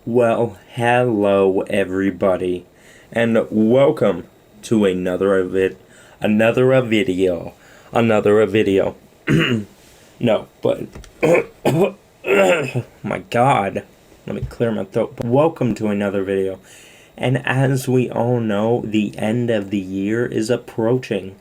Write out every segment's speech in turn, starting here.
Well, hello everybody, and welcome to another video. No, but my God, let me clear my throat. Welcome to another video, and as we all know, the end of the year is approaching.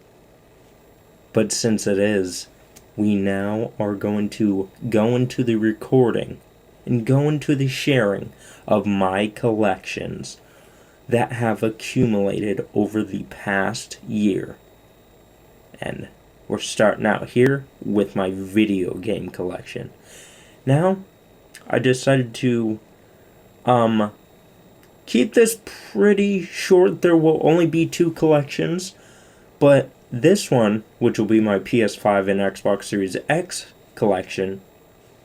But since it is, we now are going to go into the recording and go into the sharing of my collections that have accumulated over the past year. And we're starting out here with my video game collection. Now, I decided to keep this pretty short. There will only be 2 collections, but this one, which will be my PS5 and Xbox Series X collection,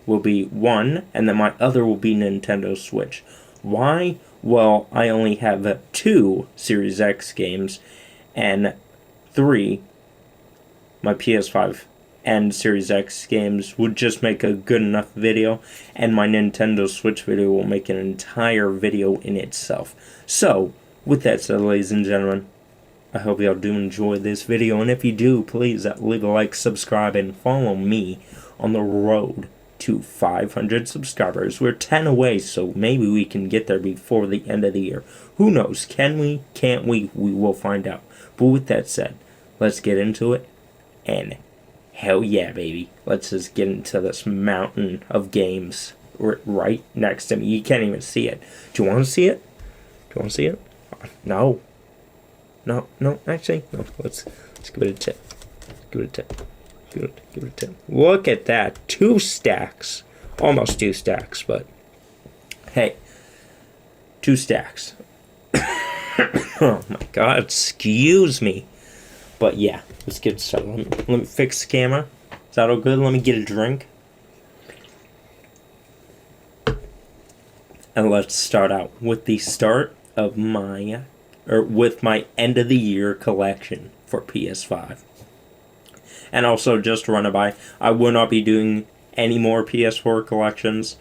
will be 1, and then my other will be Nintendo Switch. Why? Well, I only have 2 Series X games, and 3, my PS5 and Series X games would just make a good enough video, and my Nintendo Switch video will make an entire video in itself. So, with that said, ladies and gentlemen, I hope y'all do enjoy this video, and if you do, please leave a like, subscribe, and follow me on the road to 500 subscribers. We're 10 away, so maybe we can get there before the end of the year. Who knows? Can we? Can't we? We will find out. But with that said, let's get into it, and hell yeah, baby. Let's just get into this mountain of games right next to me. You can't even see it. Do you want to see it? Do you want to see it? No. No, actually, no. Let's give it a tip. Give it a tip. Give it a tip. Look at that. 2 stacks. Almost 2 stacks, but hey. 2 stacks. Oh my God, excuse me. But yeah, let's get started. Let me fix the camera. Is that all good? Let me get a drink. And let's start out with the start of my end of the year collection for PS5. And also, just to run it by, I will not be doing any more PS4 collections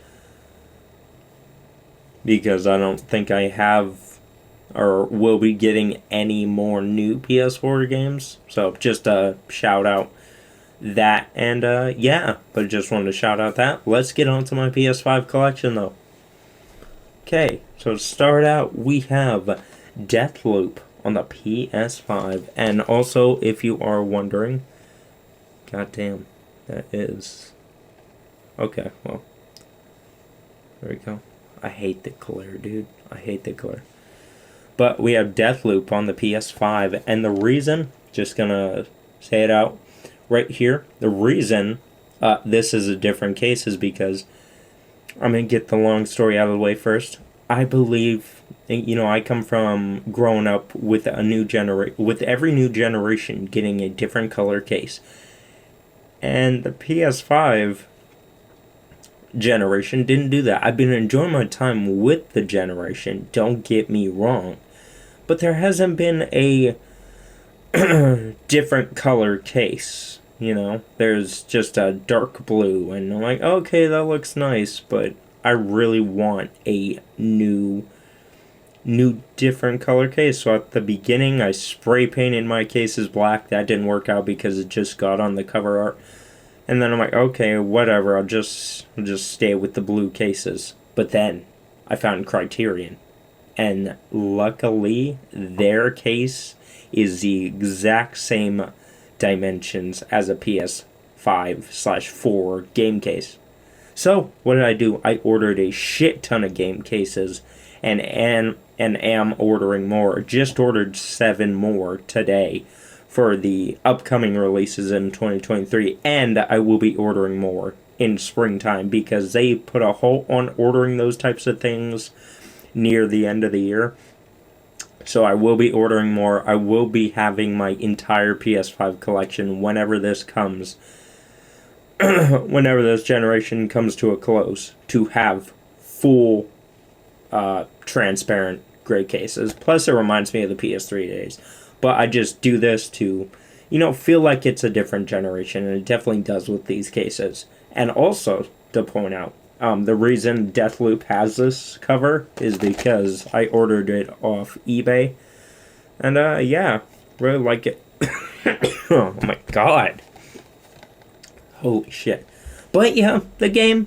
because I don't think I have or will be getting any more new PS4 games. So just a shout out that, and yeah, but just wanted to shout out that. Let's get on to my PS5 collection though. Okay, so to start out, we have Deathloop on the PS5, and also, if you are wondering, goddamn, that is okay. Well, there we go. I hate the glare, dude. I hate the glare. But we have Deathloop on the PS5, and the reason, just gonna say it out right here, the reason this is a different case is because I'm gonna get the long story out of the way first. I believe, I come from growing up with with every new generation getting a different color case. And the PS5 generation didn't do that. I've been enjoying my time with the generation, don't get me wrong. But there hasn't been a different color case, There's just a dark blue, and I'm like, okay, that looks nice, but I really want a new different color case. So at the beginning, I spray painted my cases black. That didn't work out because it just got on the cover art. And then I'm like, okay, whatever, I'll just stay with the blue cases. But then I found Criterion, and luckily their case is the exact same dimensions as a PS5/4 game case. So what did I do? I ordered a shit ton of game cases, and am ordering more. Just ordered 7 more today for the upcoming releases in 2023, and I will be ordering more in springtime because they put a halt on ordering those types of things near the end of the year. So I will be ordering more. I will be having my entire PS5 collection whenever this comes. Whenever this generation comes to a close, to have full transparent gray cases. Plus it reminds me of the PS3 days. But I just do this to, feel like it's a different generation, and it definitely does with these cases. And also, to point out, The reason Deathloop has this cover is because I ordered it off eBay. And, yeah, really like it. Oh my god. Holy shit. But, yeah, the game,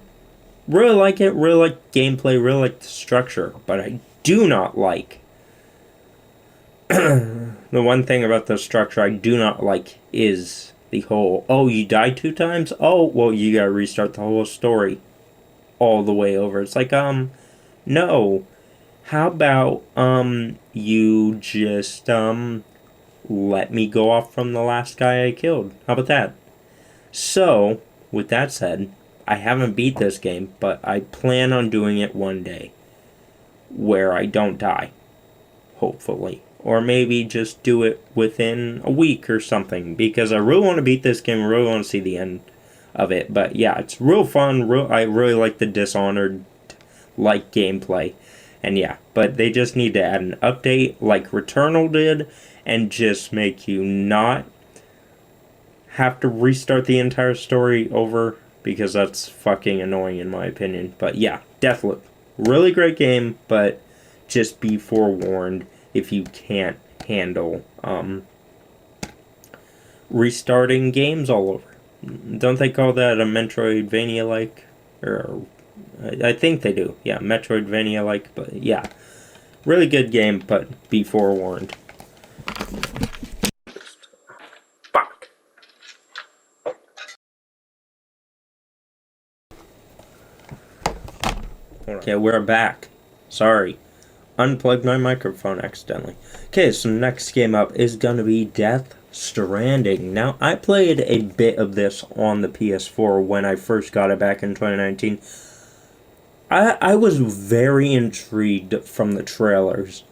really like it, really like gameplay, really like the structure. But I do not like... the one thing about the structure I do not like is the whole, oh, you died 2 times? Oh, well, you gotta restart the whole story all the way over. It's like, no. How about, you just, let me go off from the last guy I killed? How about that? So, with that said, I haven't beat this game, but I plan on doing it one day where I don't die. Hopefully. Or maybe just do it within a week or something, because I really want to beat this game. I really want to see the end of it. But yeah, it's real fun. I really like the Dishonored-like gameplay. And yeah, but they just need to add an update like Returnal did, and just make you not have to restart the entire story over, because that's fucking annoying in my opinion. But yeah, Deathloop. Really great game, but just be forewarned if you can't handle restarting games all over. Don't they call that a Metroidvania-like? Or I think they do. Yeah, Metroidvania-like, but yeah. Really good game, but be forewarned. Fuck. Okay, we're back. Sorry. Unplugged my microphone accidentally. Okay, so next game up is gonna be Death Stranding. Now, I played a bit of this on the PS4 when I first got it back in 2019. I was very intrigued from the trailers.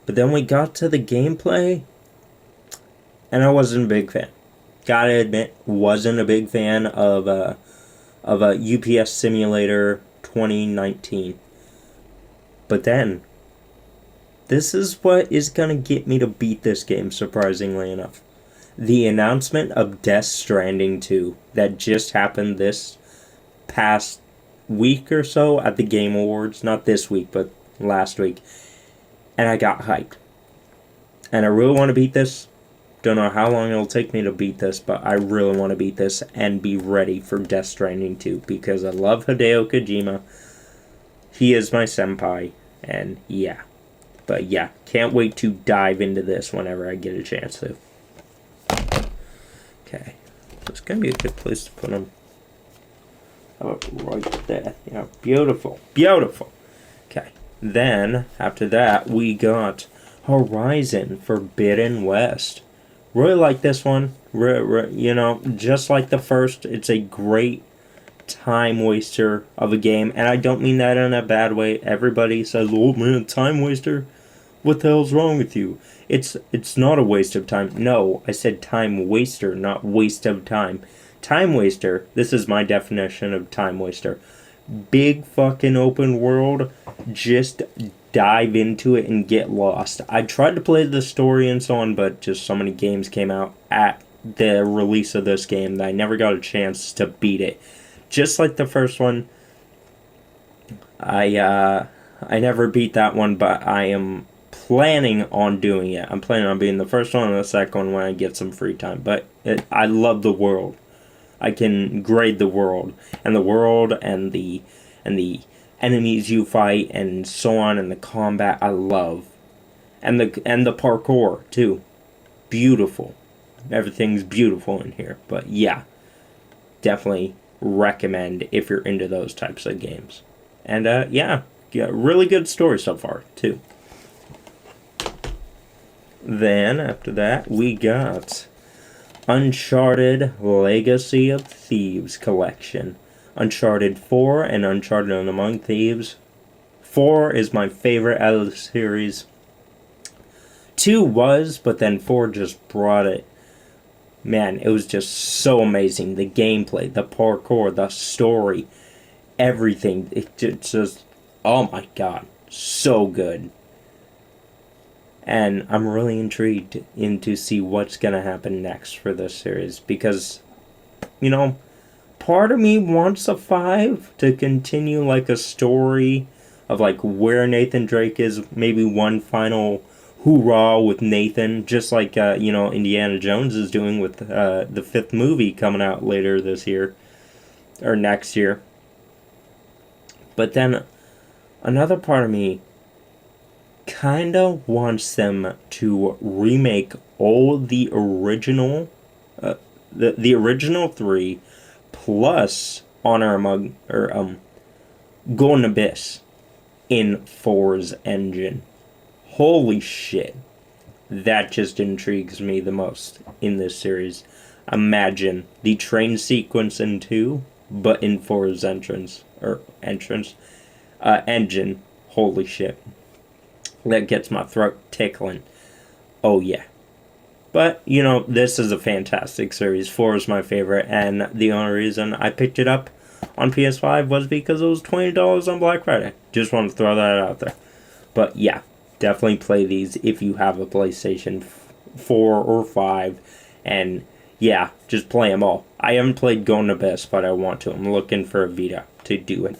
But then we got to the gameplay, and I wasn't a big fan. Gotta admit, wasn't a big fan of a UPS Simulator 2019. But then, this is what is gonna get me to beat this game, surprisingly enough. The announcement of Death Stranding 2 that just happened this past week or so at the Game Awards. Not this week, but last week. And I got hyped. And I really want to beat this. Don't know how long it'll take me to beat this, but I really want to beat this and be ready for Death Stranding 2, because I love Hideo Kojima. He is my senpai, and yeah. But yeah, can't wait to dive into this whenever I get a chance to. Okay, so it's going to be a good place to put them. How about right there? Yeah, beautiful, beautiful. Okay, then, after that, we got Horizon Forbidden West. Really like this one. You know, just like the first, it's a great time waster of a game. And I don't mean that in a bad way. Everybody says, oh man, time waster? What the hell's wrong with you? It's not a waste of time. No, I said time waster, not waste of time. Time waster, this is my definition of time waster. Big fucking open world, just dive into it and get lost. I tried to play the story and so on, but just so many games came out at the release of this game that I never got a chance to beat it. Just like the first one, I never beat that one, but I am planning on doing it. I'm planning on being the first one and the second one when I get some free time. But I love the world. I can grade the world and the enemies you fight and so on, and the combat I love, and the parkour too. Beautiful. Everything's beautiful in here. But yeah, definitely recommend if you're into those types of games. And yeah, really good story so far too. Then after that we got Uncharted Legacy of Thieves Collection. Uncharted 4 and Uncharted Among Thieves. 4 is my favorite out of the series. 2 was, but then 4 just brought it. Man, it was just so amazing. The gameplay, the parkour, the story, everything. It just, oh my god, so good. And I'm really intrigued to see what's going to happen next for this series. Because, you know, part of me wants a 5 to continue like a story of like where Nathan Drake is, maybe one final hoorah with Nathan, just like Indiana Jones is doing with the 5th movie coming out later this year or next year. But then another part of me kind of wants them to remake all the original the original 3 plus Honor Among or Golden Abyss in 4's engine. Holy shit. That just intrigues me the most in this series. Imagine the train sequence in 2, but in 4's engine. Holy shit. That gets my throat tickling. Oh yeah. But, this is a fantastic series. 4 is my favorite, and the only reason I picked it up on PS5 was because it was $20 on Black Friday. Just want to throw that out there. But yeah, definitely play these if you have a PlayStation 4 or 5. And yeah, just play them all. I haven't played Golden Abyss, but I want to. I'm looking for a Vita to do it.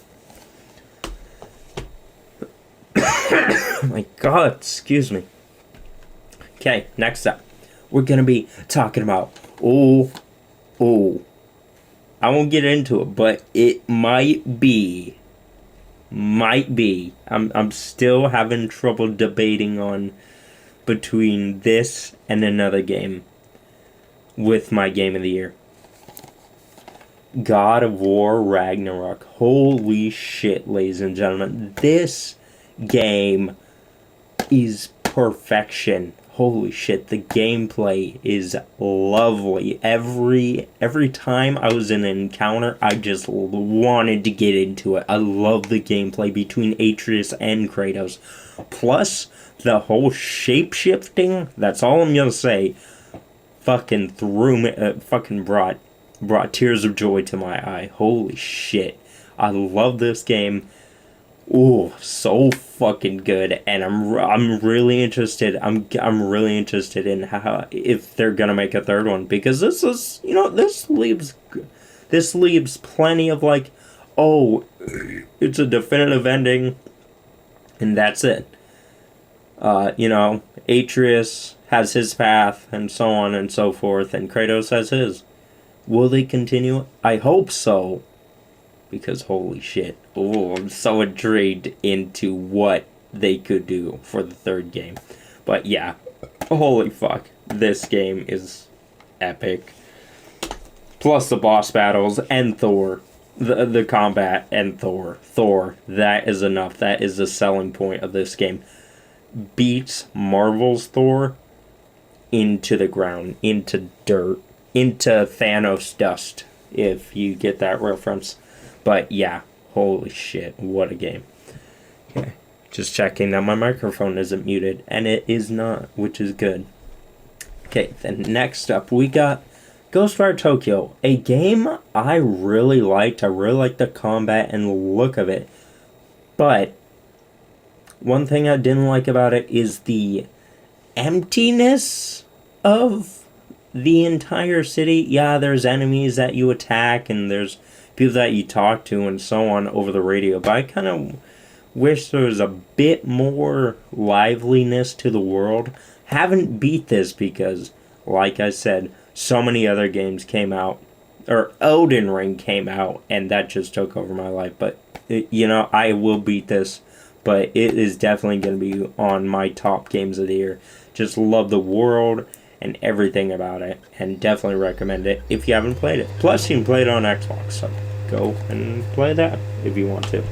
Oh my god, excuse me. Okay, next up. We're going to be talking about, I won't get into it, but it might be, I'm still having trouble debating on between this and another game with my game of the year. God of War Ragnarok. Holy shit, ladies and gentlemen. This game is perfection. Holy shit, the gameplay is lovely. Every time I was in an encounter, I just wanted to get into it. I love the gameplay between Atreus and Kratos. Plus, the whole shape-shifting, that's all I'm gonna say, fucking threw me, fucking brought tears of joy to my eye. Holy shit. I love this game. Ooh, so fucking good, and I'm really interested. I'm really interested in how, if they're gonna make a third one, because this is, this leaves plenty of like, oh, it's a definitive ending, and that's it. Atreus has his path, and so on and so forth, and Kratos has his. Will they continue? I hope so. Because holy shit. Oh, I'm so intrigued into what they could do for the third game. But yeah, holy fuck. This game is epic. Plus the boss battles and Thor. The combat and Thor. Thor, that is enough. That is the selling point of this game. Beats Marvel's Thor into the ground, into dirt, into Thanos dust, if you get that reference. But yeah, holy shit, what a game. Okay, just checking that my microphone isn't muted, and it is not, which is good. Okay, then next up we got Ghostwire Tokyo, a game I really liked. I really liked the combat and the look of it. But one thing I didn't like about it is the emptiness of the entire city. Yeah, there's enemies that you attack, and there's people that you talk to and so on over the radio, but I kind of wish there was a bit more liveliness to the world. Haven't beat this because, like I said, so many other games came out, or Elden Ring came out, and that just took over my life. But, I will beat this, but it is definitely going to be on my top games of the year. Just love the world and everything about it, and definitely recommend it if you haven't played it. Plus, you can play it on Xbox, so go and play that if you want to.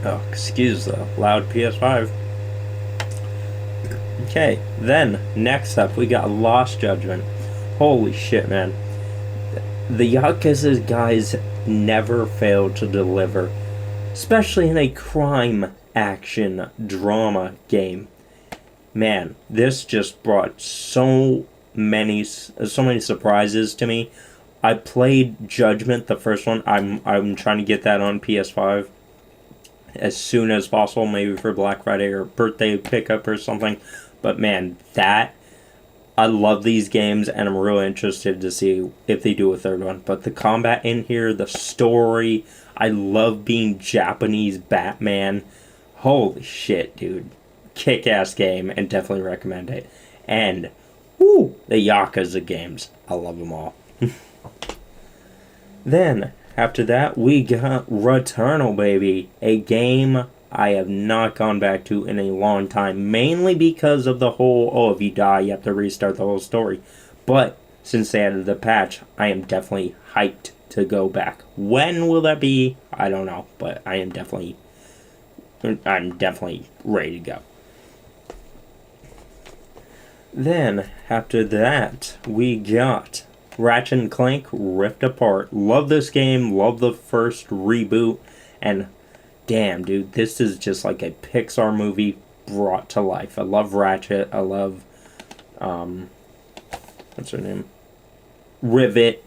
Oh, excuse the loud PS5. Okay, then, next up, we got Lost Judgment. Holy shit, man. The Yakuza guys never fail to deliver, especially in a crime action drama game. Man, this just brought so many surprises to me. I played Judgment, the first one. I'm trying to get that on PS5 as soon as possible, maybe for Black Friday or birthday pickup or something. But man, that I love these games, and I'm really interested to see if they do a third one. But the combat in here, the story, I love being Japanese Batman. Holy shit, dude. Kick-ass game, and definitely recommend it. And, woo, the Yakuza games. I love them all. Then, after that, we got Returnal, baby. A game I have not gone back to in a long time, mainly because of the whole, oh, if you die, you have to restart the whole story. But since they added the patch, I am definitely hyped to go back. When will that be? I don't know, but I'm definitely ready to go. Then, after that, we got Ratchet and Clank Rift Apart. Love this game, love the first reboot, and damn, dude, this is just like a Pixar movie brought to life. I love Ratchet. I love, what's her name? Rivet.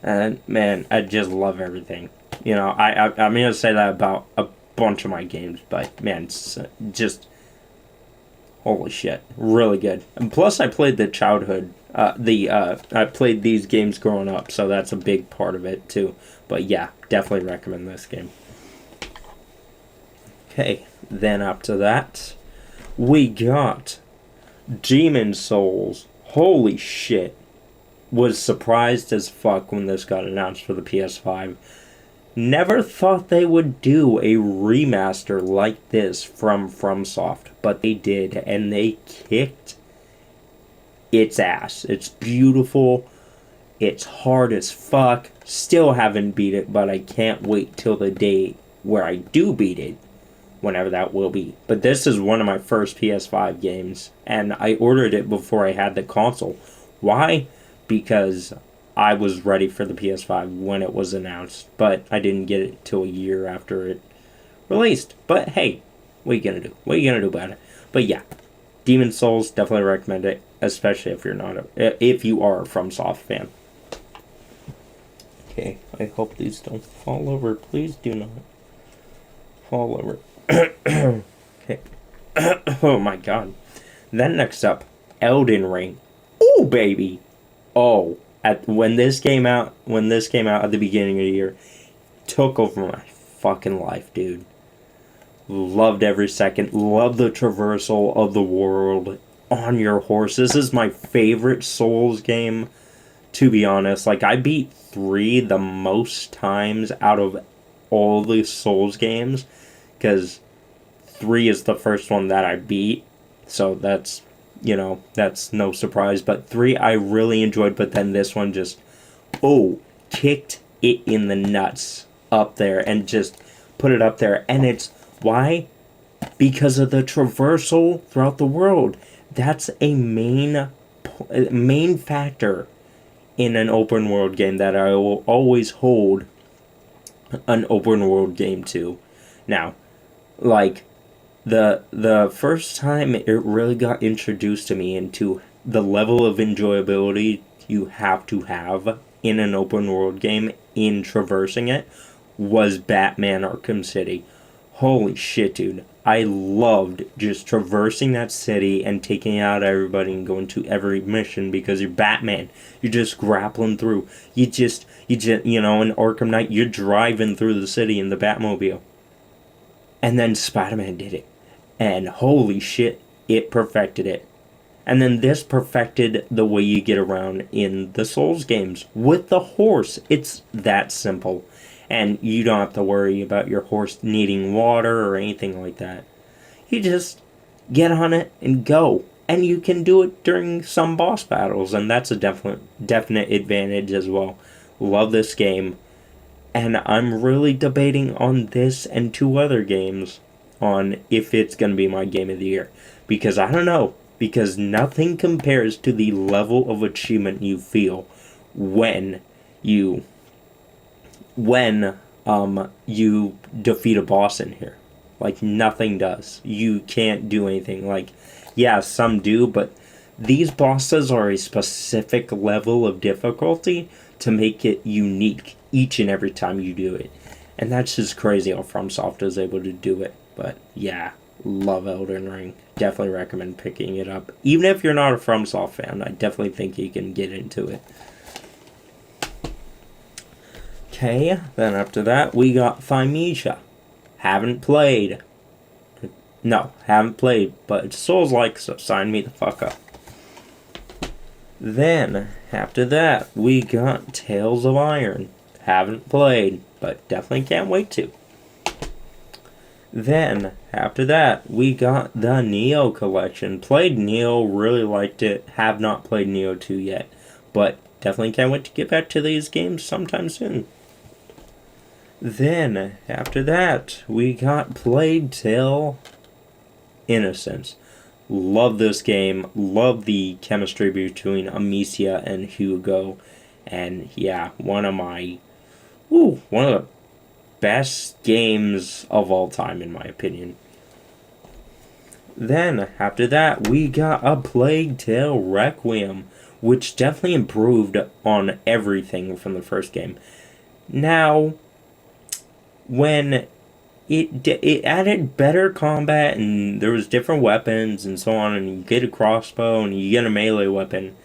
And, man, I just love everything. You know, I'm going to say that about a bunch of my games, but, man, it's just, holy shit, really good. And plus, I played the childhood, I played these games growing up, so that's a big part of it, too. But, yeah, definitely recommend this game. Okay, then after that, we got Demon Souls. Holy shit. Was surprised as fuck when this got announced for the PS5. Never thought they would do a remaster like this from FromSoft, but they did, and they kicked its ass. It's beautiful. It's hard as fuck. Still haven't beat it, but I can't wait till the day where I do beat it. Whenever that will be. But this is one of my first PS5 games, and I ordered it before I had the console. Why? Because I was ready for the PS5 when it was announced, but I didn't get it till a year after it released. But hey, what are you gonna do? What are you gonna do about it? But yeah, Demon Souls, definitely recommend it, especially if you're not if you are a FromSoft fan. Okay, I hope these don't fall over. Please do not fall over. Okay. Oh my god. Then next up, Elden Ring. Ooh, baby. Oh, when this came out at the beginning of the year, took over my fucking life, dude. Loved every second. Loved the traversal of the world on your horse. This is my favorite Souls game, to be honest. Like, I beat 3 the most times out of all the Souls games, because 3 is the first one that I beat, so that's, you know, that's no surprise. But 3 I really enjoyed, but then this one just, kicked it in the nuts up there and just put it up there. And it's, why? Because of the traversal throughout the world. That's a main factor in an open world game that I will always hold an open world game to. Now, like, the first time it really got introduced to me into the level of enjoyability you have to have in an open world game in traversing it was Batman Arkham City. Holy shit, dude. I loved just traversing that city and taking out everybody and going to every mission because you're Batman. You're just grappling through. You know, in Arkham Knight, you're driving through the city in the Batmobile. And then Spider-Man did it. And holy shit, it perfected it. And then this perfected the way you get around in the Souls games with the horse. It's that simple. And you don't have to worry about your horse needing water or anything like that. You just get on it and go. And you can do it during some boss battles, and that's a definite advantage as well. Love this game. And I'm really debating on this and 2 other games on if it's going to be my game of the year. Because I don't know. Because nothing compares to the level of achievement you feel when you defeat a boss in here. Like, nothing does. You can't do anything. Like, yeah, some do, but these bosses are a specific level of difficulty to make it unique each and every time you do it. And that's just crazy how FromSoft is able to do it. But yeah, love Elden Ring. definitely recommend picking it up. Even if you're not a FromSoft fan, I definitely think you can get into it. Okay, then after that, we got Thymesia. Haven't played. No, haven't played, but it's Souls-like, so sign me the fuck up. Then, after that, we got Tales of Iron. Haven't played, but definitely can't wait to. Then, after that, we got the Neo collection. Played Neo, really liked it. Have not played Neo 2 yet, but definitely can't wait to get back to these games sometime soon. Then, after that, we got Plague Tale Innocence. Love this game. Love the chemistry between Amicia and Hugo. And yeah, one of the best games of all time, in my opinion. Then, after that, we got A Plague Tale Requiem, which definitely improved on everything from the first game. Now, when it added better combat, and there was different weapons and so on, and you get a crossbow and you get a melee weapon,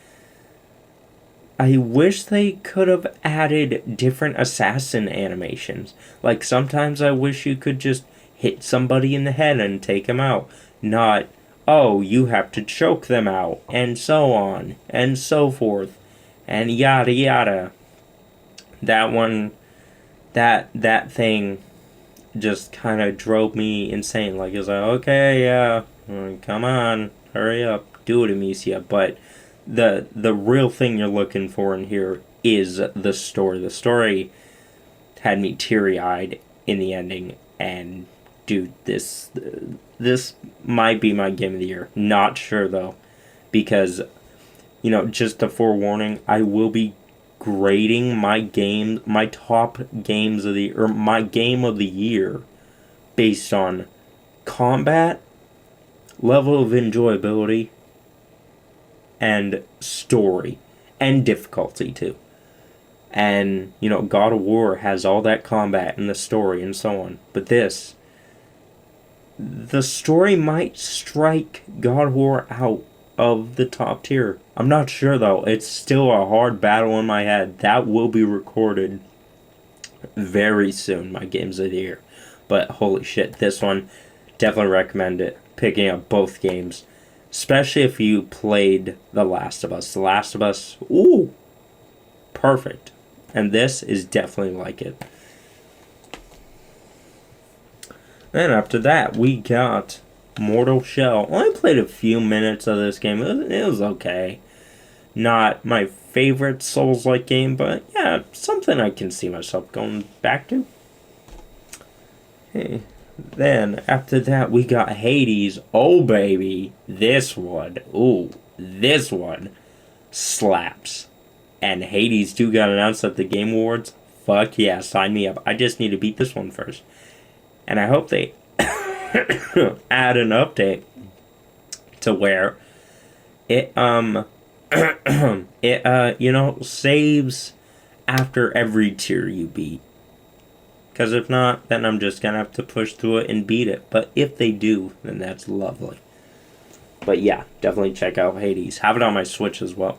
I wish they could have added different assassin animations. Like, sometimes I wish you could just hit somebody in the head and take them out. Not, oh, you have to choke them out, and so on, and so forth, and yada yada. That one, that thing just kind of drove me insane. Like, it was like, okay, yeah, come on, hurry up, do it, Amicia. But the real thing you're looking for in here is the story. The story had me teary-eyed in the ending, and dude, this might be my game of the year. Not sure though, because just a forewarning, I will be grading my top games of my game of the year based on combat, level of enjoyability, and story, and difficulty too. And, God of War has all that combat and the story and so on. But the story might strike God of War out of the top tier. I'm not sure though. It's still a hard battle in my head. That will be recorded very soon, my games of the year. But holy shit, this one, definitely recommend it. Picking up both games. Especially if you played The Last of Us. The Last of Us, ooh, perfect. And this is definitely like it. Then after that, we got Mortal Shell. Only played a few minutes of this game. It was okay. Not my favorite Souls-like game, but yeah, something I can see myself going back to. Hey. Then, after that, we got Hades. Oh, baby. This one slaps. And Hades 2 got announced at the Game Awards. Fuck yeah, sign me up. I just need to beat this one first. And I hope they add an update to where it, saves after every tier you beat. Because if not, then I'm just going to have to push through it and beat it. But if they do, then that's lovely. But yeah, definitely check out Hades. Have it on my Switch as well.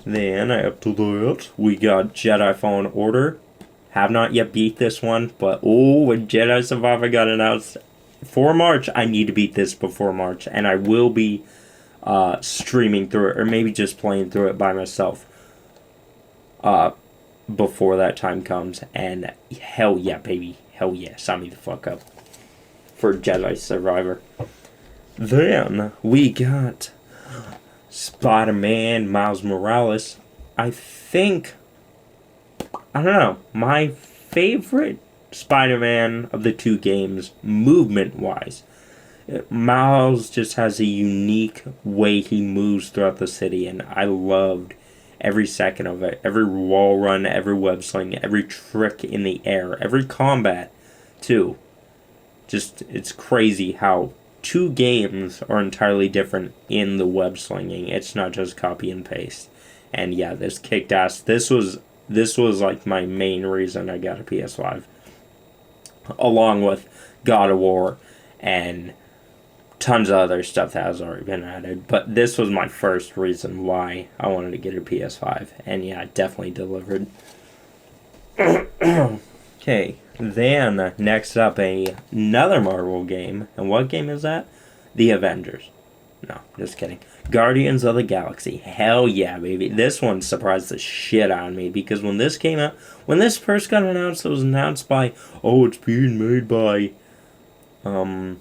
Then, after that, we got Jedi Fallen Order. Have not yet beat this one, but when Jedi Survivor got announced for March, I need to beat this before March. And I will be streaming through it, or maybe just playing through it by myself. Before that time comes, and hell yeah, baby, hell yeah, sign me the fuck up for Jedi Survivor. Then we got Spider-Man Miles Morales. I don't know, my favorite Spider-Man of the two games, movement-wise. Miles just has a unique way he moves throughout the city, and I loved every second of it. Every wall run, every web sling, every trick in the air, every combat, too. Just, it's crazy how two games are entirely different in the web slinging. It's not just copy and paste. And yeah, this kicked ass. This was like my main reason I got a PS5. Along with God of War and tons of other stuff that has already been added. But this was my first reason why I wanted to get a PS5. And yeah, it definitely delivered. Okay, then next up, another Marvel game. And what game is that? The Avengers. No, just kidding. Guardians of the Galaxy. Hell yeah, baby. This one surprised the shit out of me because when this came out, when this first got announced, it was announced by, oh, it's being made by, by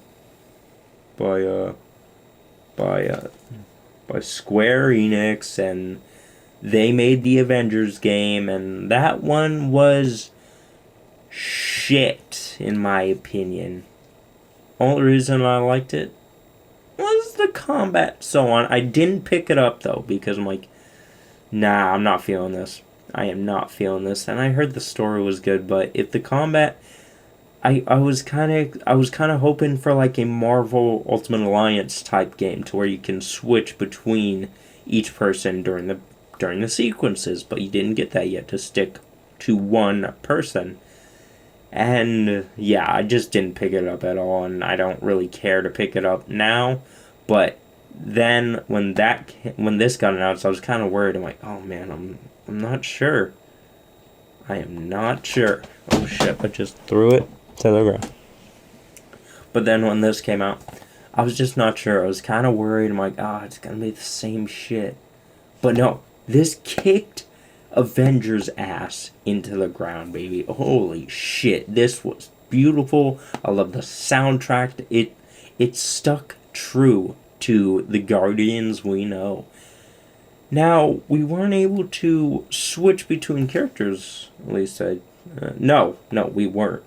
Square Enix, and they made the Avengers game, and that one was shit, in my opinion. Only reason I liked it was the combat, so on. I didn't pick it up though because I'm like, nah, I'm not feeling this. I am not feeling this. And I heard the story was good, but if the combat, I was kind of hoping for like a Marvel Ultimate Alliance type game to where you can switch between each person during the sequences, but you didn't get that yet, to stick to one person. And yeah, I just didn't pick it up at all, and I don't really care to pick it up now. But then when this got announced, I was kind of worried. I'm like, oh man, I'm not sure. I am not sure. Oh shit! I just threw it to the ground. But then when this came out, I was just not sure. I was kind of worried. I'm like, it's gonna be the same shit. But no, this kicked Avengers ass into the ground, baby. Holy shit, this was beautiful. I love the soundtrack. It stuck true to the Guardians we know. Now, we weren't able to switch between characters, at least no, we weren't.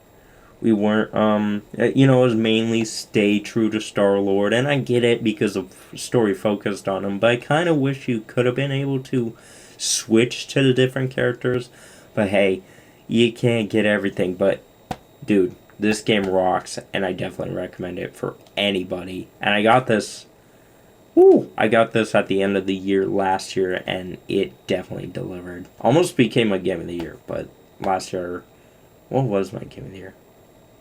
We weren't, it was mainly stay true to Star-Lord, and I get it because of story focused on him, but I kind of wish you could have been able to switch to the different characters. But hey, you can't get everything. But dude, this game rocks, and I definitely recommend it for anybody. And I got this at the end of the year last year, and it definitely delivered. Almost became my game of the year, but last year, what was my game of the year?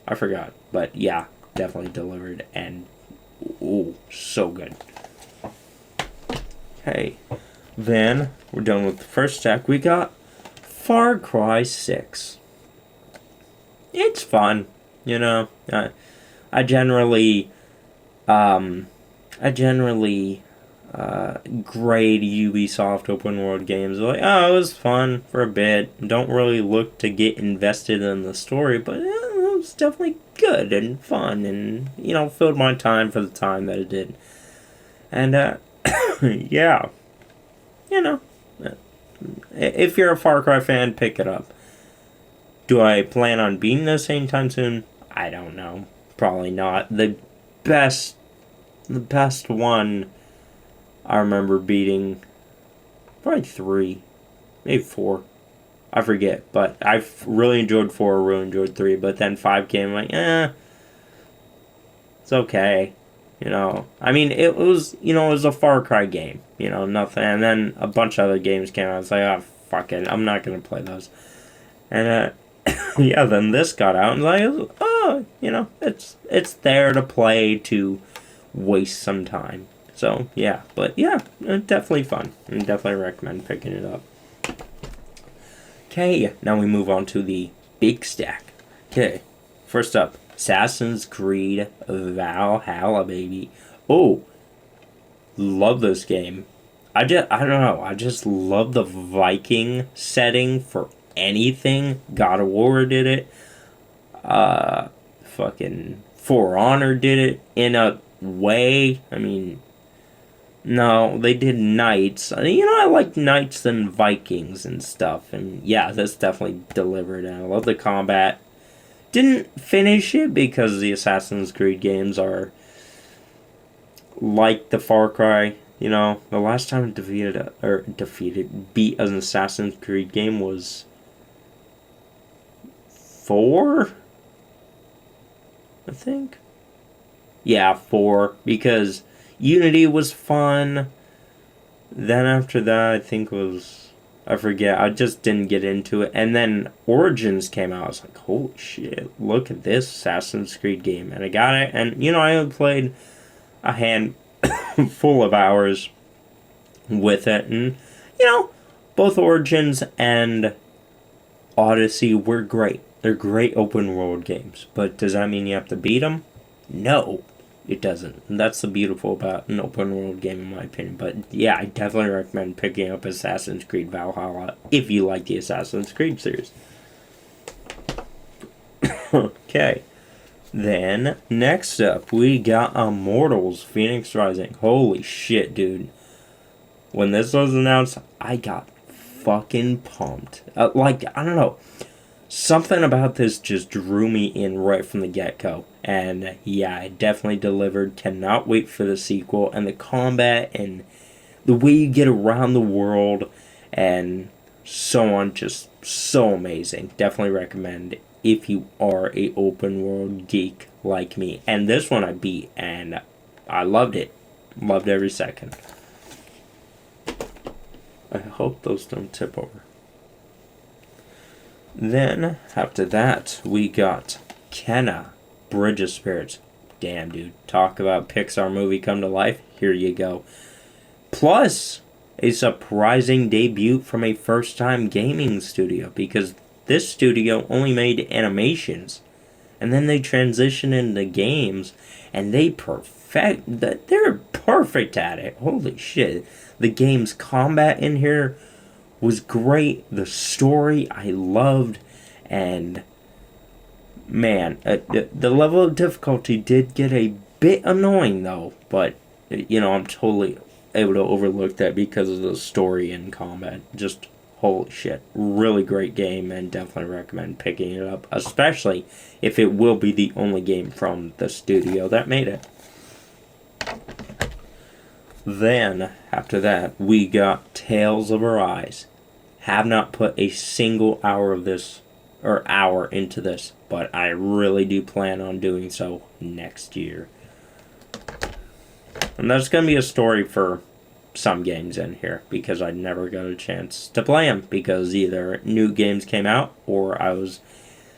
I forgot. But yeah, definitely delivered, and so good. Okay. Then, we're done with the first stack. We got Far Cry 6. It's fun, I generally grade Ubisoft open world games like, it was fun for a bit. Don't really look to get invested in the story, but it was definitely good and fun, and filled my time for the time that it did. And yeah. If you're a Far Cry fan, pick it up. Do I plan on beating this anytime soon? I don't know. Probably not. The best one I remember beating, probably 3, maybe 4. I forget, but I've really enjoyed 4, really enjoyed 3, but then 5 came, like, it's okay. I mean, it was a Far Cry game, nothing. And then a bunch of other games came out. I was like, fuck it, I'm not gonna play those. And yeah, then this got out, and like, it's there to play, to waste some time. So yeah, but yeah, definitely fun, and definitely recommend picking it up. Okay, now we move on to the big stack. Okay, first up, Assassin's Creed Valhalla, baby. Oh, love this game. I don't know, I just love the Viking setting for anything. God of War did it. Fucking For Honor did it in a way. I mean, no, they did Knights. I like Knights and Vikings and stuff. And yeah, this definitely delivered. And I love the combat. Didn't finish it because the Assassin's Creed games are like the Far Cry. The last time I beat an Assassin's Creed game was 4, I think. Yeah, 4, because Unity was fun. Then after that, I think I forget. I just didn't get into it. And then Origins came out. I was like, holy shit, look at this Assassin's Creed game. And I got it. And, I a handful of hours with it, and both Origins and Odyssey were great. They're great open world games, but does that mean you have to beat them? No, it doesn't. And that's the beautiful about an open world game, in my opinion. But yeah, I definitely recommend picking up Assassin's Creed Valhalla if you like the Assassin's Creed series. Okay. Then, next up, we got Immortals Phoenix Rising. Holy shit, dude. When this was announced, I got fucking pumped. I don't know. Something about this just drew me in right from the get-go. And yeah, it definitely delivered. Cannot wait for the sequel. And the combat and the way you get around the world and so on, just so amazing. Definitely recommend if you are a open world geek like me. And this one I beat and I loved it. Loved every second. I hope those don't tip over. Then, after that, we got Kena, Bridge of Spirits. Damn, dude. Talk about Pixar movie come to life. Here you go. Plus, a surprising debut from a first-time gaming studio, because this studio only made animations, and then they transitioned into games, and they're perfect at it. Holy shit. The game's combat in here was great. The story I loved, and man, the level of difficulty did get a bit annoying though, but I'm totally able to overlook that because of the story and combat. Just holy shit, really great game, and definitely recommend picking it up, especially if it will be the only game from the studio that made it. Then, after that, we got Tales of Arise. Have not put a single hour into this, but I really do plan on doing so next year. And there's going to be a story for some games in here, because I never got a chance to play them, because either new games came out, or I was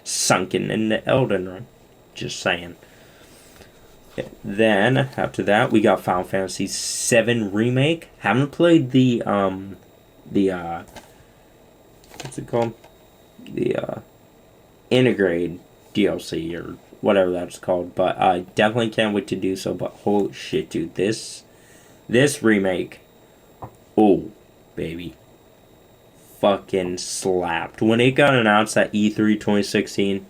sunken into Elden Ring. Just saying. Then, after that, we got Final Fantasy VII Remake. Haven't played the what's it called? The Integrate DLC, or whatever that's called. But I definitely can't wait to do so. But holy shit, dude. This remake, oh, baby. Fucking slapped. When it got announced at E3 2016,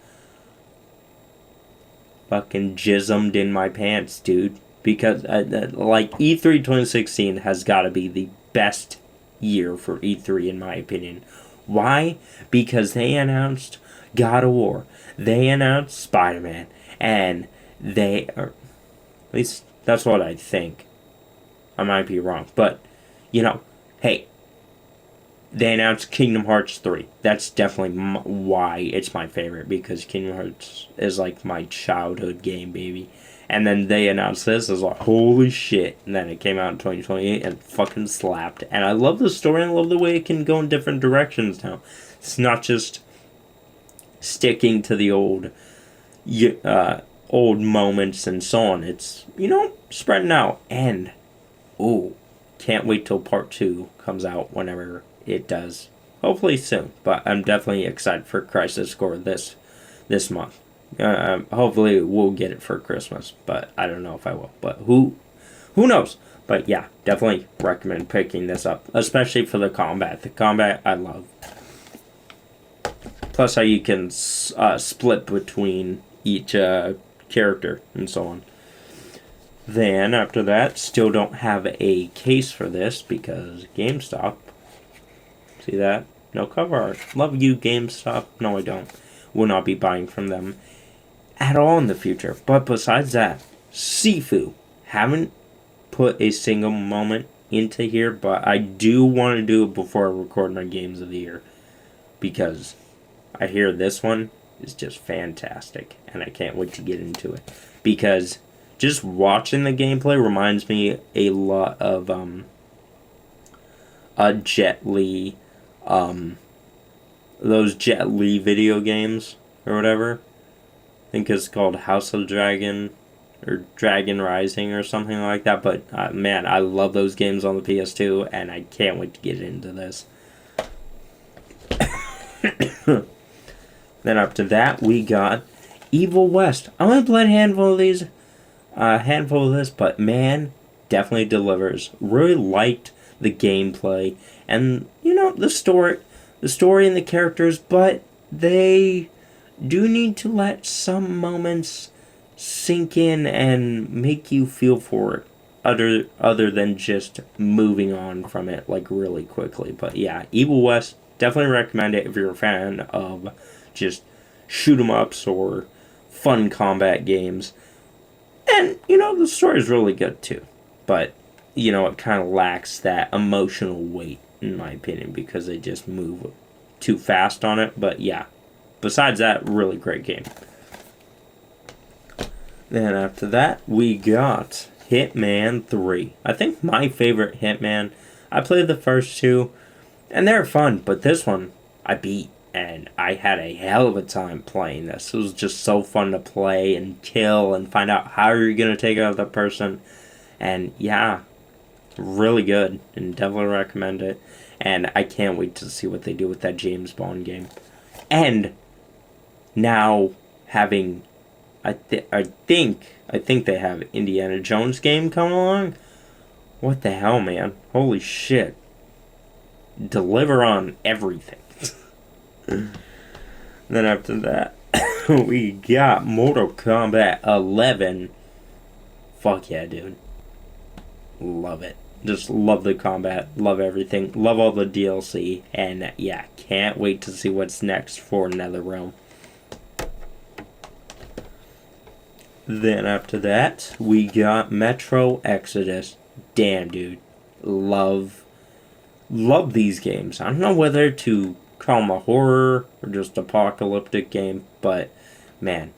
fucking jismed in my pants, dude. Because, E3 2016 has got to be the best year for E3, in my opinion. Why? Because they announced God of War. They announced Spider-Man. And they are... At least, that's what I think. I might be wrong. But, hey... They announced Kingdom Hearts 3. That's definitely why it's my favorite, because Kingdom Hearts is like my childhood game, baby. And then they announced this, I was like, holy shit. And then it came out in 2028 and fucking slapped. And I love the story, and I love the way it can go in different directions now. It's not just sticking to the old moments and so on. It's, spreading out. And, can't wait till part 2 comes out whenever it does. Hopefully soon. But I'm definitely excited for Crisis Core this month. Hopefully we'll get it for Christmas, but I don't know if I will. But who knows? But yeah, definitely recommend picking this up, especially for the combat. The combat I love. Plus how you can split between each character and so on. Then after that, still don't have a case for this because GameStop. See that? No cover art. Love you, GameStop. No, I don't. Will not be buying from them at all in the future. But besides that, Sifu. Haven't put a single moment into here, but I do want to do it before I record my Games of the Year. Because I hear this one is just fantastic. And I can't wait to get into it. Because just watching the gameplay reminds me a lot of Jet Li, those Jet Li video games or whatever. I think it's called House of the Dragon or Dragon Rising or something like that. But man, I love those games on the PS2, and I can't wait to get into this. Then after that, we got Evil West. I only played a handful of these, but man, definitely delivers. Really liked the gameplay and the story and the characters, but they do need to let some moments sink in and make you feel for it, other than just moving on from it like really quickly. But yeah, Evil West, definitely recommend it if you're a fan of just shoot 'em ups or fun combat games. And the story is really good too, but it kind of lacks that emotional weight in my opinion because they just move too fast on it. But yeah, besides that, really great game. Then after that, we got Hitman 3. I think my favorite Hitman. I played the first two, and they're fun, but this one I beat, and I had a hell of a time playing this. It was just so fun to play and kill and find out how you're going to take out the person. And yeah, really good, and definitely recommend it. And I can't wait to see what they do with that James Bond game. And now having, I think they have Indiana Jones game coming along. What the hell, man? Holy shit! Deliver on everything. Then after that, we got Mortal Kombat 11. Fuck yeah, dude. Love it. Just love the combat, love everything, love all the DLC, and yeah, can't wait to see what's next for NetherRealm. Then after that, we got Metro Exodus. Damn, dude. Love these games. I don't know whether to call them a horror or just apocalyptic game, but man,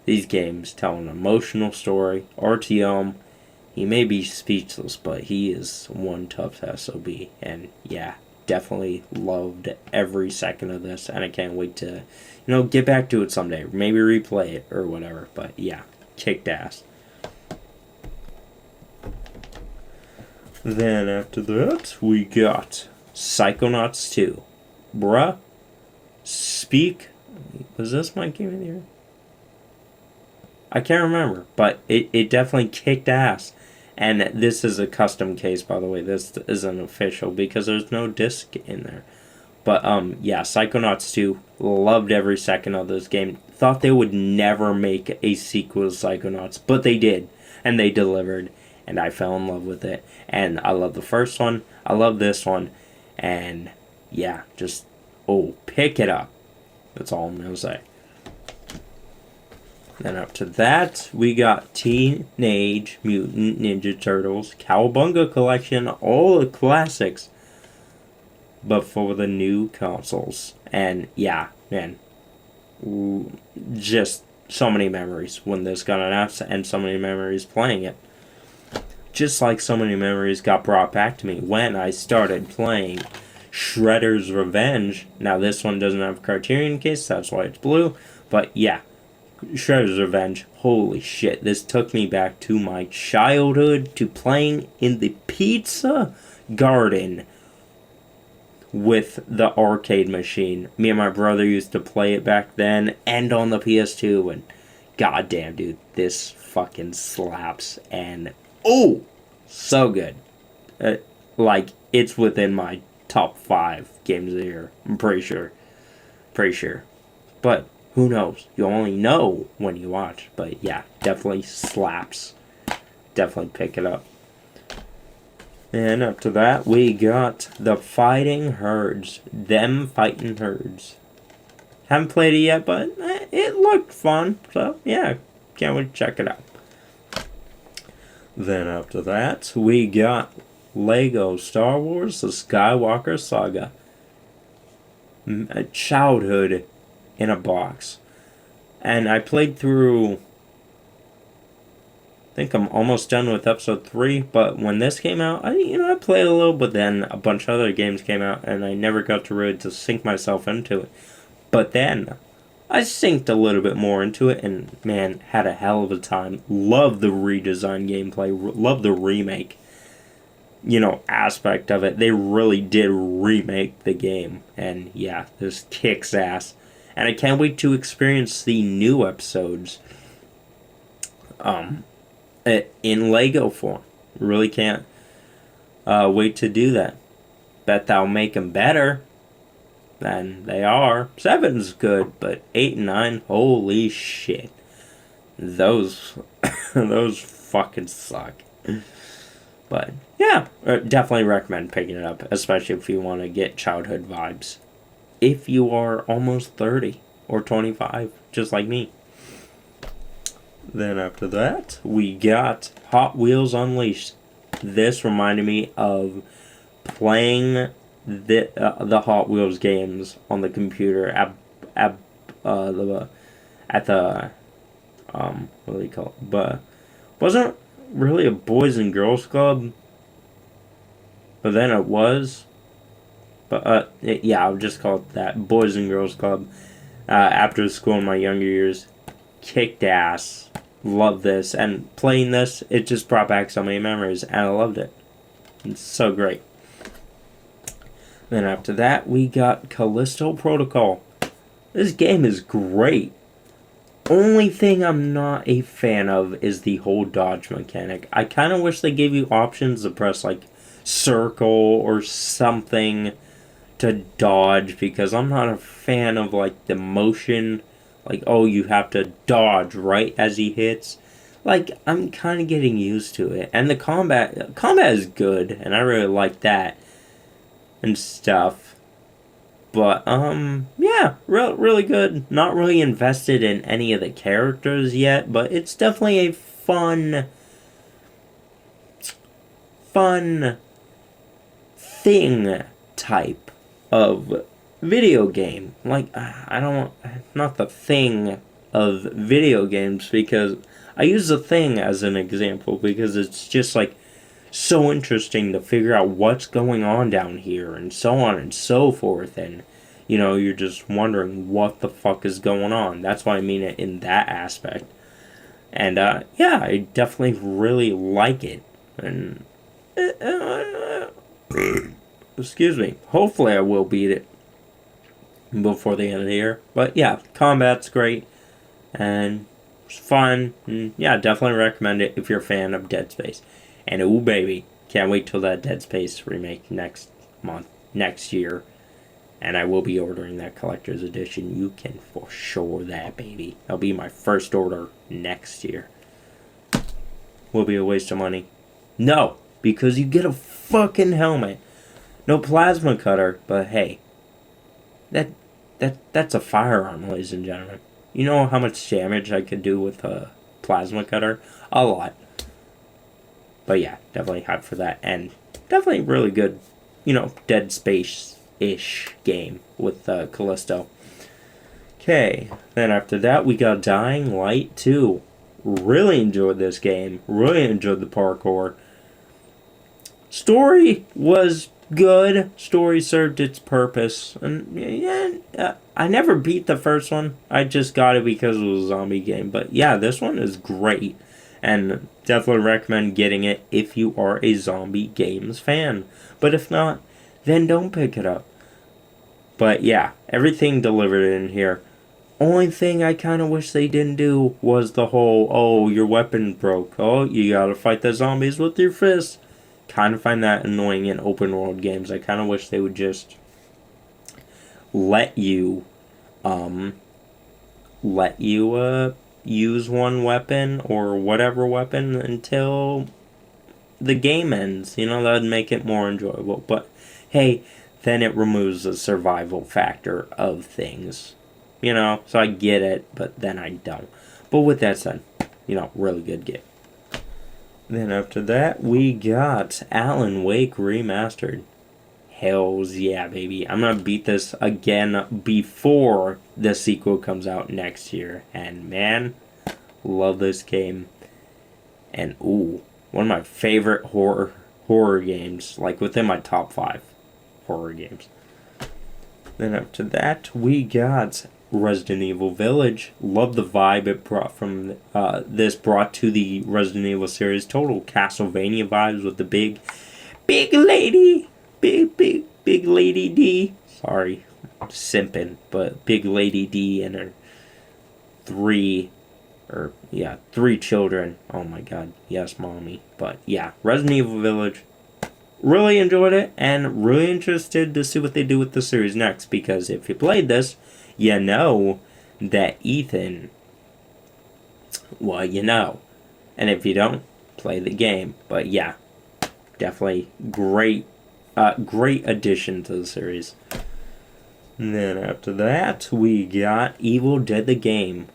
these games tell an emotional story. RTM, he may be speechless, but he is one tough SOB. And yeah, definitely loved every second of this, and I can't wait to, get back to it someday. Maybe replay it or whatever, but yeah, kicked ass. Then after that, we got Psychonauts 2. Bruh, was this my game of the year? I can't remember, but it definitely kicked ass. And this is a custom case, by the way. This isn't official because there's no disc in there. But yeah, Psychonauts 2, loved every second of this game. Thought they would never make a sequel to Psychonauts, but they did, and they delivered, and I fell in love with it. And I love the first one, I love this one, and yeah, just pick it up. That's all I'm gonna say. Then up to that, we got Teenage Mutant Ninja Turtles Cowabunga Collection, all the classics, but for the new consoles. And yeah, man, just so many memories when this got announced, and so many memories playing it. Just like so many memories got brought back to me when I started playing Shredder's Revenge. Now this one doesn't have a Criterion case, that's why it's blue, but yeah, Shredder's Revenge, holy shit, this took me back to my childhood, to playing in the Pizza Garden with the arcade machine. Me and my brother used to play it back then, and on the PS2, and goddamn, dude, this fucking slaps, and so good. Like, it's within my top 5 games of the year, I'm pretty sure. But who knows? You only know when you watch. But yeah, definitely slaps. Definitely pick it up. And up to that, we got the Fighting Herds. Them Fighting Herds. Haven't played it yet, but it looked fun. So yeah, can't wait to check it out. Then after that, we got Lego Star Wars The Skywalker Saga. A childhood in a box. And I played through, I think I'm almost done with episode 3, but when this came out, I played a little, but then a bunch of other games came out, and I never got to really to sink myself into it. But then, I synced a little bit more into it, and man, had a hell of a time. Love the redesigned gameplay. Love the remake, aspect of it. They really did remake the game, and yeah, this kicks ass. And I can't wait to experience the new episodes, in Lego form. Really can't wait to do that. Bet that'll make them better than they are. 7's good, but 8 and 9, holy shit. Those, those fucking suck. But yeah, definitely recommend picking it up, especially if you want to get childhood vibes. If you are almost 30 or 25, just like me. Then after that, we got Hot Wheels Unleashed. This reminded me of playing the Hot Wheels games on the computer at the what do you call it? But wasn't really a boys and girls club, but then it was. But yeah, I'll just call it that, boys and girls club. After school in my younger years, kicked ass. Loved this, and playing this, it just brought back so many memories, and I loved it. It's so great. Then after that, we got Callisto Protocol. This game is great. Only thing I'm not a fan of is the whole dodge mechanic. I kind of wish they gave you options to press like circle or something to dodge, because I'm not a fan of like the motion. Like, oh, you have to dodge right as he hits. Like, I'm kind of getting used to it. And the combat is good, and I really like that and stuff. But, yeah, really good. Not really invested in any of the characters yet, but it's definitely a fun thing type of video game. Like, not the thing of video games, because I use the thing as an example because it's just like so interesting to figure out what's going on down here and so on and so forth, and you're just wondering what the fuck is going on. That's why I mean it in that aspect. And yeah, I definitely really like it. And excuse me, hopefully I will beat it before the end of the year. But yeah, combat's great and it's fun. And yeah, definitely recommend it if you're a fan of Dead Space. And ooh baby, can't wait till that Dead Space remake next year. And I will be ordering that collector's edition. You can for sure that, baby. That'll be my first order next year. Will be a waste of money? No, because you get a fucking helmet. No plasma cutter, but hey, that's a firearm, ladies and gentlemen. You know how much damage I could do with a plasma cutter? A lot. But yeah, definitely hyped for that, and definitely really good, Dead Space-ish game with Callisto. Okay, then after that we got Dying Light 2. Really enjoyed this game. Really enjoyed the parkour. Story was good. Story served its purpose. And yeah, I never beat the first one. I just got it because it was a zombie game. But yeah, this one is great. And definitely recommend getting it if you are a zombie games fan. But if not, then don't pick it up. But yeah, everything delivered in here. Only thing I kind of wish they didn't do was the whole, oh, your weapon broke. Oh, you gotta fight the zombies with your fists. Kind of find that annoying in open world games. I kind of wish they would just let you use one weapon or whatever weapon until the game ends. That would make it more enjoyable. But hey, then it removes the survival factor of things. So I get it, but then I don't. But with that said, really good game. Then after that, we got Alan Wake Remastered. Hells yeah, baby. I'm going to beat this again before the sequel comes out next year. And man, love this game. And ooh, one of my favorite horror games. Like within my top 5 horror games. Then after that, we got Resident Evil Village. Love the vibe it brought from brought to the Resident Evil series. Total Castlevania vibes with the big lady, big lady D. Sorry, simping, but big lady D and her three children. Oh my god, yes, mommy. But yeah, Resident Evil Village. Really enjoyed it, and really interested to see what they do with the series next, because if you played this, you know that Ethan, well, you know. And if you don't, play the game. But yeah, definitely great addition to the series. And then after that, we got Evil Dead the game.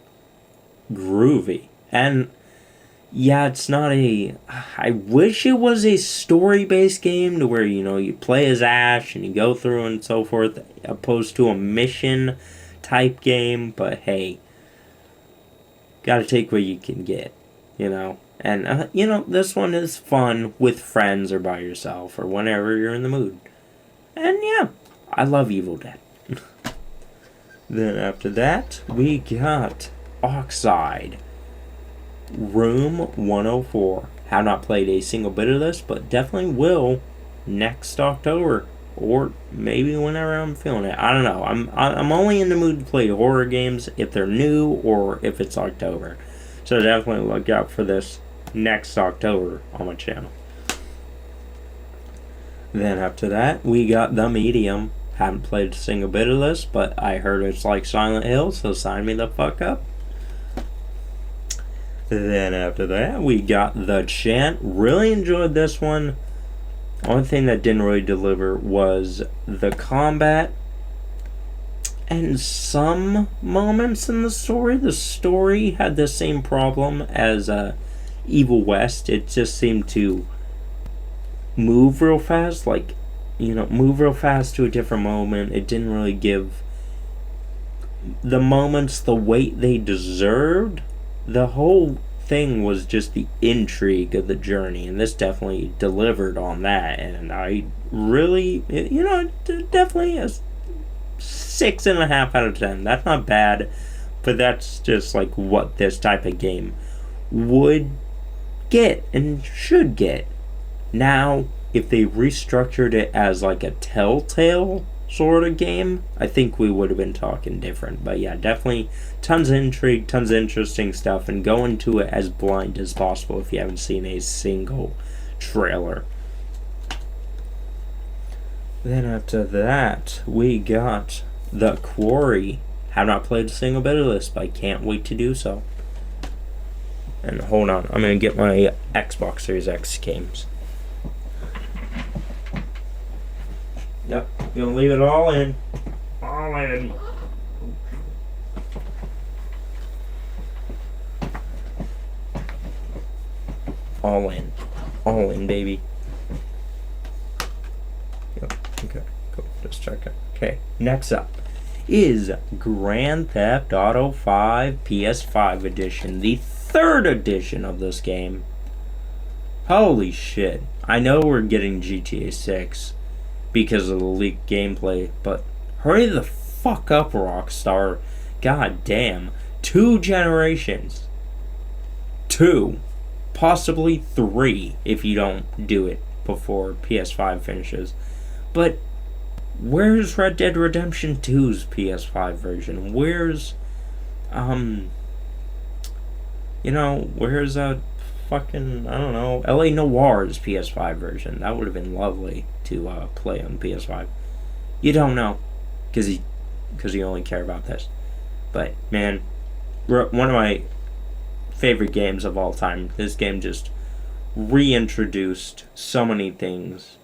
Groovy. And yeah, it's not I wish it was a story-based game to where, you play as Ash and you go through and so forth, opposed to a mission-type game. But hey, gotta take what you can get, And, this one is fun with friends or by yourself or whenever you're in the mood. And yeah, I love Evil Dead. Then after that, we got Oxide. Room 104. Have not played a single bit of this, but definitely will next October, or maybe whenever I'm feeling it. I don't know. I'm only in the mood to play horror games if they're new or if it's October. So definitely look out for this next October on my channel. Then after that, we got The Medium. Haven't played a single bit of this, but I heard it's like Silent Hill, so sign me the fuck up. Then after that, we got The Chant. Really enjoyed this one. Only thing that didn't really deliver was the combat and some moments in the story. The story had the same problem as Evil West. It just seemed to move real fast, move real fast to a different moment. It didn't really give the moments the weight they deserved. The whole thing was just the intrigue of the journey, and this definitely delivered on that. And I really, definitely a 6.5 out of 10. That's not bad, but that's just like what this type of game would get and should get. Now, if they restructured it as like a Telltale sort of game, I think we would have been talking different. But yeah, definitely tons of intrigue, tons of interesting stuff, and go into it as blind as possible if you haven't seen a single trailer. Then after that, we got The Quarry. Have not played a single bit of this, but I can't wait to do so. And hold on, I'm gonna get my Xbox Series X games. Yep, gonna leave it all in. All in. All in. All in, baby. Yep, okay, cool. Just check it. Okay, next up is Grand Theft Auto 5 PS5 edition. The third edition of this game. Holy shit. I know we're getting GTA 6 because of the leaked gameplay, but hurry the fuck up, Rockstar. God damn. 2 generations. 2. Possibly 3 if you don't do it before PS5 finishes. But where's Red Dead Redemption 2's PS5 version? Where's where's fucking, I don't know, LA Noir's PS5 version? That would have been lovely to play on PS5. You don't know, because you only care about this. But man, one of my favorite games of all time. This game just reintroduced so many things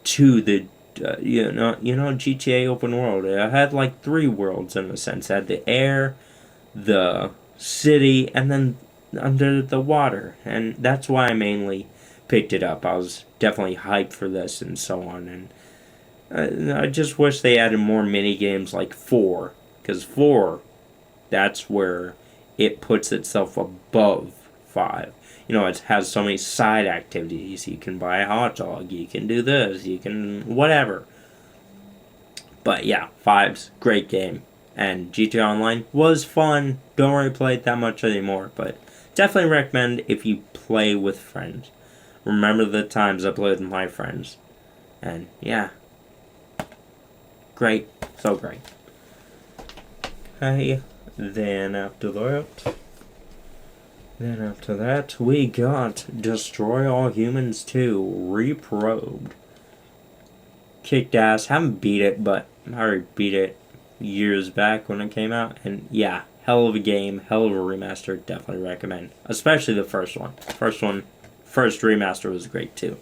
to the GTA open world. It had like 3 worlds in a sense. It had the air, the city, and then under the water, and that's why I mainly picked it up. I was definitely hyped for this and so on, and I just wish they added more mini games like 4, because 4, that's where it puts itself above 5. It has so many side activities. You can buy a hot dog, you can do this, you can whatever. But yeah, 5's great game. And GTA Online was fun. Don't really play it that much anymore, but definitely recommend if you play with friends. Remember the times I played with my friends. And yeah. Great. So great. Okay. Then after that, we got Destroy All Humans 2 Reprobed. Kicked ass. Haven't beat it, but I already beat it years back when it came out. And yeah, hell of a game, hell of a remaster. Definitely recommend. Especially the first one. First remaster was great too.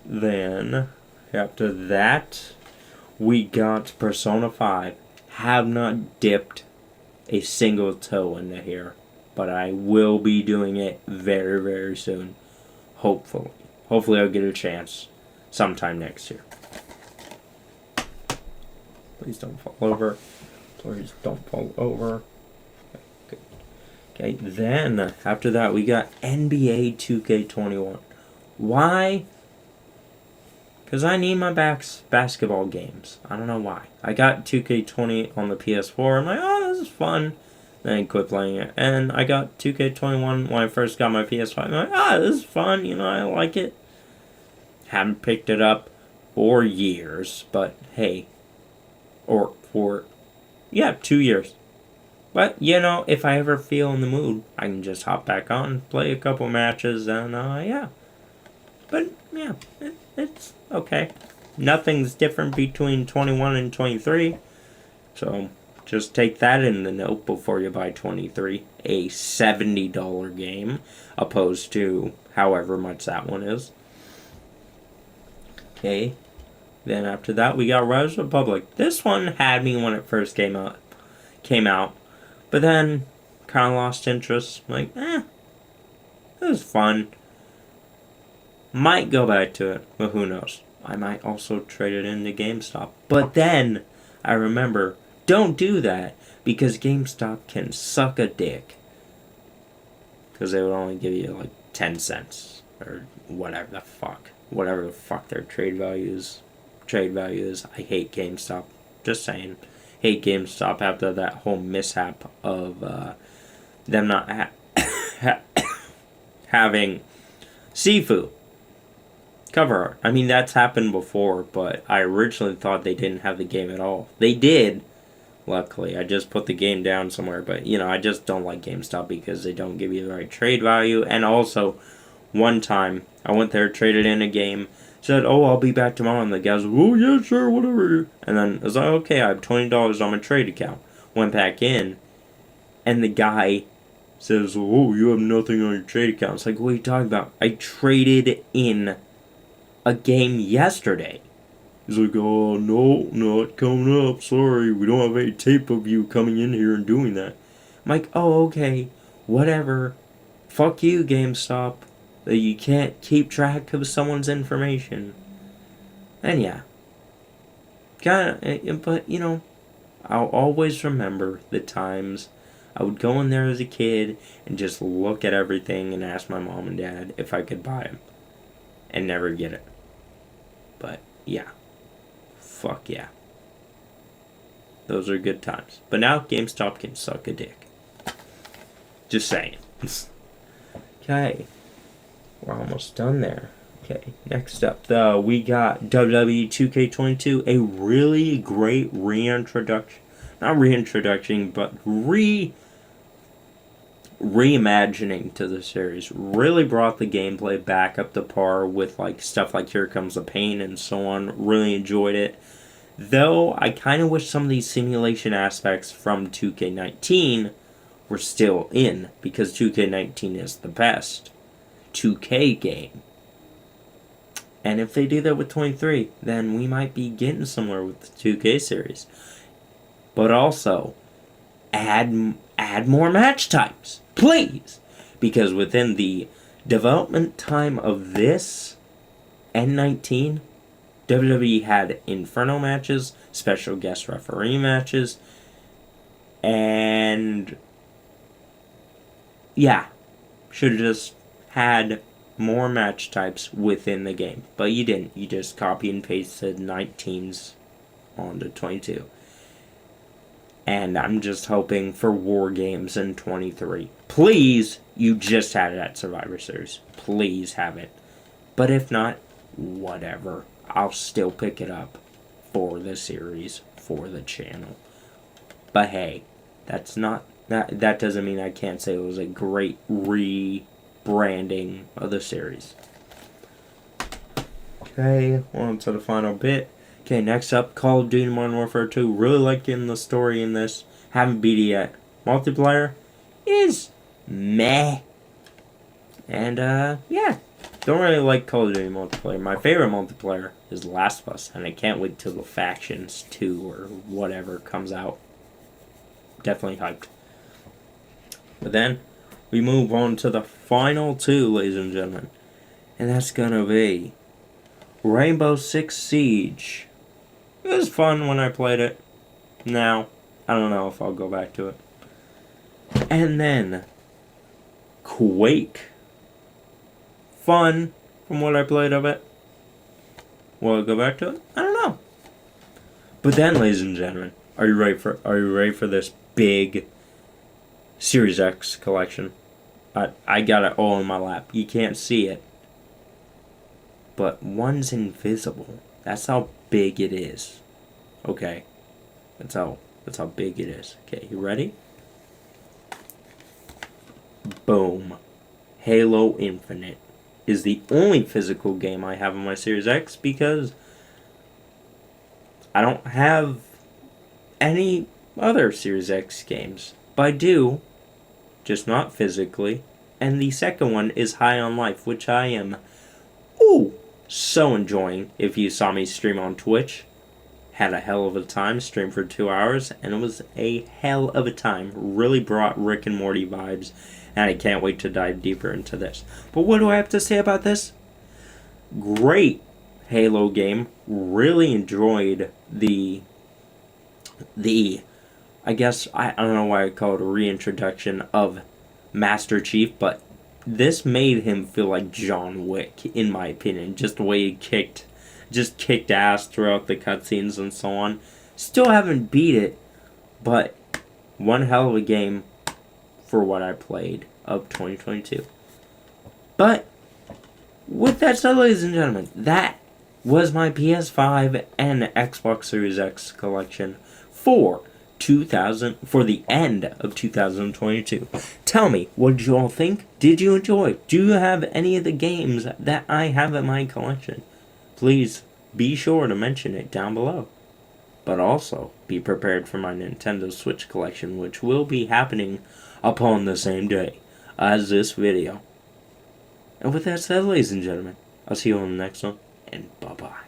Then, after that, we got Persona 5. Have not dipped a single toe into here, but I will be doing it very, very soon. Hopefully. Hopefully I'll get a chance sometime next year. Please don't fall over. Please don't fall over. Okay, then after that we got NBA 2K21. Why? Because I need my basketball games. I don't know why. I got 2K20 on the PS4. I'm like, oh, this is fun. Then I quit playing it. And I got 2K21 when I first got my PS5. I'm like, this is fun. You know, I like it. Haven't picked it up for years. But hey. Or for, 2 years. But, you know, if I ever feel in the mood, I can just hop back on, play a couple matches, and, yeah. But, yeah, it's okay. Nothing's different between 21 and 23. So, just take that in the note before you buy 23. A $70 game, opposed to however much that one is. Okay. Then after that, we got Rise Republic. This one had me when it first came out. But then, kind of lost interest. Like, it was fun. Might go back to it, but who knows. I might also trade it into GameStop. But then, I remember, don't do that, because GameStop can suck a dick. Because they would only give you, like, 10 cents. Or whatever the fuck. Whatever the fuck their trade value is. I hate GameStop. Just saying. Hate GameStop after that whole mishap of them not having Sifu cover art. I mean, that's happened before, but I originally thought they didn't have the game at all. They did, luckily. I just put the game down somewhere, but, you know, I just don't like GameStop because they don't give you the right trade value. And also, one time, I went there, traded in a game, said, I'll be back tomorrow. And the guy was like, oh, yeah, sure, whatever. And then I was like, okay, I have $20 on my trade account. Went back in, and the guy says, oh, you have nothing on your trade account. It's like, what are you talking about? I traded in a game yesterday. He's like, oh, no, not coming up. Sorry, we don't have any tape of you coming in here and doing that. I'm like, oh, okay, whatever. Fuck you, GameStop. That you can't keep track of someone's information. And yeah. But, you know, I'll always remember the times I would go in there as a kid and just look at everything and ask my mom and dad if I could buy them. And never get it. But, yeah. Fuck yeah. Those are good times. But now GameStop can suck a dick. Just saying. Okay. We're almost done there. Okay, next up, we got WWE 2K22, a really great reintroduction. Not reintroduction, but reimagining to the series. Really brought the gameplay back up to par with like stuff like Here Comes the Pain and so on. Really enjoyed it. Though, I kind of wish some of these simulation aspects from 2K19 were still in, because 2K19 is the best 2K game. And if they do that with 23, then we might be getting somewhere with the 2K series. But also, add more match types, please! Because within the development time of this N19, WWE had Inferno matches, special guest referee matches, and yeah, should have just had more match types within the game. But you didn't. You just copy and pasted 19s onto 22. And I'm just hoping for War Games in 23. Please, you just had it at Survivor Series. Please have it. But if not, whatever. I'll still pick it up for the series, for the channel. But hey, that doesn't mean I can't say it was a great rebranding of the series. Okay, on to the final bit. Okay, next up, Call of Duty Modern Warfare 2. Really liking the story in this. Haven't beat it yet. Multiplayer is meh. And, yeah. Don't really like Call of Duty multiplayer. My favorite multiplayer is Last of Us, and I can't wait till the Factions 2 or whatever comes out. Definitely hyped. But then, we move on to the final two, ladies and gentlemen. And that's gonna be Rainbow Six Siege. It was fun when I played it. Now, I don't know if I'll go back to it. And then, Quake. Fun from what I played of it. Will I go back to it? I don't know. But then, ladies and gentlemen, are you ready for this big Series X collection? I got it all in my lap. You can't see it. But one's invisible. That's how big it is. Okay. That's how big it is. Okay, you ready? Boom. Halo Infinite is the only physical game I have on my Series X because I don't have any other Series X games. But I do, just not physically. And the second one is High on Life, which I am so enjoying. If you saw me stream on Twitch, had a hell of a time, streamed for 2 hours, and it was a hell of a time. Really brought Rick and Morty vibes, and I can't wait to dive deeper into this. But what do I have to say about this? Great Halo game. Really enjoyed the I guess, I don't know why I call it a reintroduction of Master Chief, but this made him feel like John Wick, in my opinion. Just the way he kicked ass throughout the cutscenes and so on. Still haven't beat it, but one hell of a game for what I played of 2022. But with that said, ladies and gentlemen, that was my PS5 and Xbox Series X collection for the end of 2022. Tell me, what did you all think? Did you enjoy? Do you have any of the games that I have in my collection? Please be sure to mention it down below. But also, be prepared for my Nintendo Switch collection, which will be happening upon the same day as this video. And with that said, ladies and gentlemen, I'll see you on the next one, and bye-bye.